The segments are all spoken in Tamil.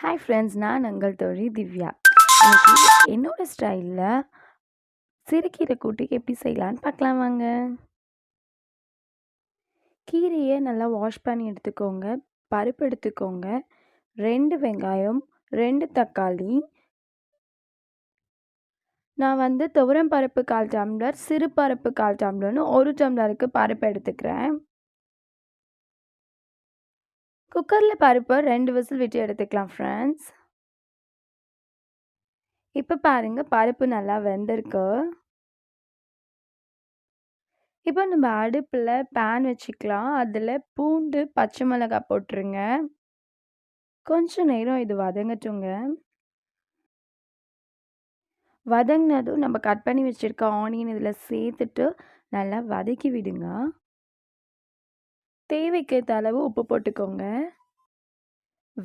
ஹாய் ஃப்ரெண்ட்ஸ், நான் உங்கள் தோழி திவ்யா. இன்னைக்கு என்னோட ஸ்டைலில் சிறுகீரை கூட்டு எப்படி செய்யலான்னு பார்க்கலாம் வாங்க. கீரையை நல்லா வாஷ் பண்ணி எடுத்துக்கோங்க. பருப்பு எடுத்துக்கோங்க. 2 வெங்காயம், 2 தக்காளி. நான் துவரம் பருப்பு 1/4 டம்ளர், சிறு பருப்பு 1/4 டம்ளர்னு 1 டம்ளருக்கு பருப்பு எடுத்துக்கிறேன். குக்கரில் பருப்பை 2 விசில் விட்டு எடுத்துக்கலாம் ஃப்ரெண்ட்ஸ். இப்போ பாருங்க, பருப்பு நல்லா வெந்திருக்கு. இப்போ நம்ம அடுப்பில் பேன் வச்சுக்கலாம். அதில் பூண்டு, பச்சை மிளகாய் போட்டுருங்க. கொஞ்ச நேரம் இது வதங்கட்டுங்க. வதங்கினதும் நம்ம கட் பண்ணி வச்சுருக்க ஆனியன் இதில் சேர்த்துட்டு நல்லா வதக்கி விடுங்க. தேவைக்கேற்ற அளவு உப்பு போட்டுக்கோங்க.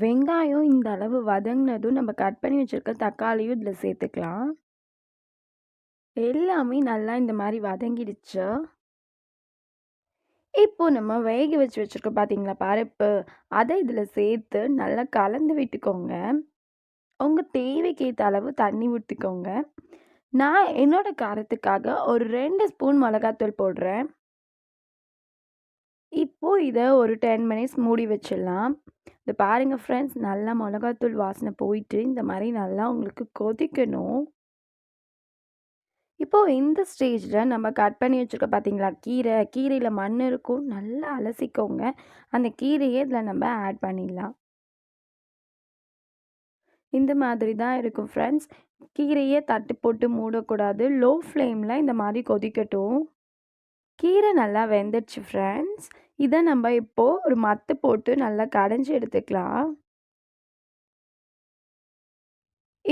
வெங்காயம் இந்த அளவு வதங்கினதும் நம்ம கட் பண்ணி வச்சுருக்க தக்காளியும் இதில் சேர்த்துக்கலாம். எல்லாமே நல்லா இந்த மாதிரி வதங்கிடுச்சு. இப்போ நம்ம வேக வச்சுருக்கோம் பார்த்தீங்களா பருப்பு, அதை இதில் சேர்த்து நல்லா கலந்து விட்டுக்கோங்க. உங்கள் தேவைக்கு ஏற்ற அளவு தண்ணி ஊற்றிக்கோங்க. நான் என்னோட காரத்துக்காக ஒரு 2 ஸ்பூன் மிளகாத்தூள் போடுறேன். இப்போது இதை ஒரு 10 மினிட்ஸ் மூடி வச்சிடலாம். இது பாருங்கள் ஃப்ரெண்ட்ஸ், நல்லா மிளகாத்தூள் வாசனை போயிட்டு இந்த மாதிரி நல்லா உங்களுக்கு கொதிக்கணும். இப்போது இந்த ஸ்டேஜில் நம்ம கட் பண்ணி வச்சுருக்க பார்த்தீங்களா கீரையில் மண் இருக்கும். நல்லா அலசிக்கோங்க. அந்த கீரையை இதில் நம்ம ஆட் பண்ணிடலாம். இந்த மாதிரி தான் இருக்கும் ஃப்ரெண்ட்ஸ். கீரையை தட்டு போட்டு மூடக்கூடாது. லோ ஃப்ளேமில் இந்த மாதிரி கொதிக்கட்டும். கீரை நல்லா வெந்துடுச்சு ஃப்ரெண்ட்ஸ். இதை நம்ம இப்போது ஒரு மத்து போட்டு நல்லா கடைஞ்சி எடுத்துக்கலாம்.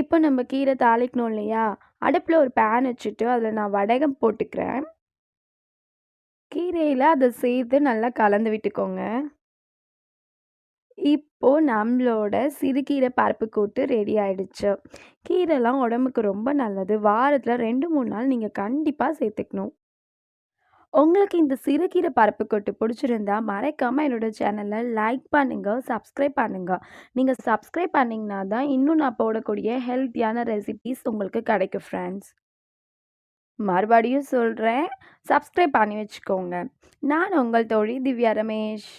இப்போ நம்ம கீரை தாளிக்கணும் இல்லையா, அடுப்பில் ஒரு பேன் வச்சுட்டு அதில் நான் வடகம் போட்டுக்கிறேன். கீரையில் அதை சேர்த்து நல்லா கலந்து விட்டுக்கோங்க. இப்போது நம்மளோட சிறுகீரை பருப்பு கூட்டு ரெடி ஆயிடுச்சு. கீரைலாம் உடம்புக்கு ரொம்ப நல்லது. வாரத்தில் 2-3 நாள் நீங்கள் கண்டிப்பாக சேர்த்துக்கணும். உங்களுக்கு இந்த சிறுகீரை பருப்பு கூட்டு பிடிச்சிருந்தா மறக்காமல் என்னோட சேனலை லைக் பண்ணுங்கள், சப்ஸ்கிரைப் பண்ணுங்கள். நீங்கள் சப்ஸ்கிரைப் பண்ணிங்கன்னா தான் இன்னும் நான் போடக்கூடிய ஹெல்த்தியான ரெசிபீஸ் உங்களுக்கு கிடைக்கும் ஃப்ரெண்ட்ஸ். மறுபடியும் சொல்கிறேன், சப்ஸ்கிரைப் பண்ணி வச்சுக்கோங்க. நான் உங்கள் தோழி திவ்யா ரமேஷ்.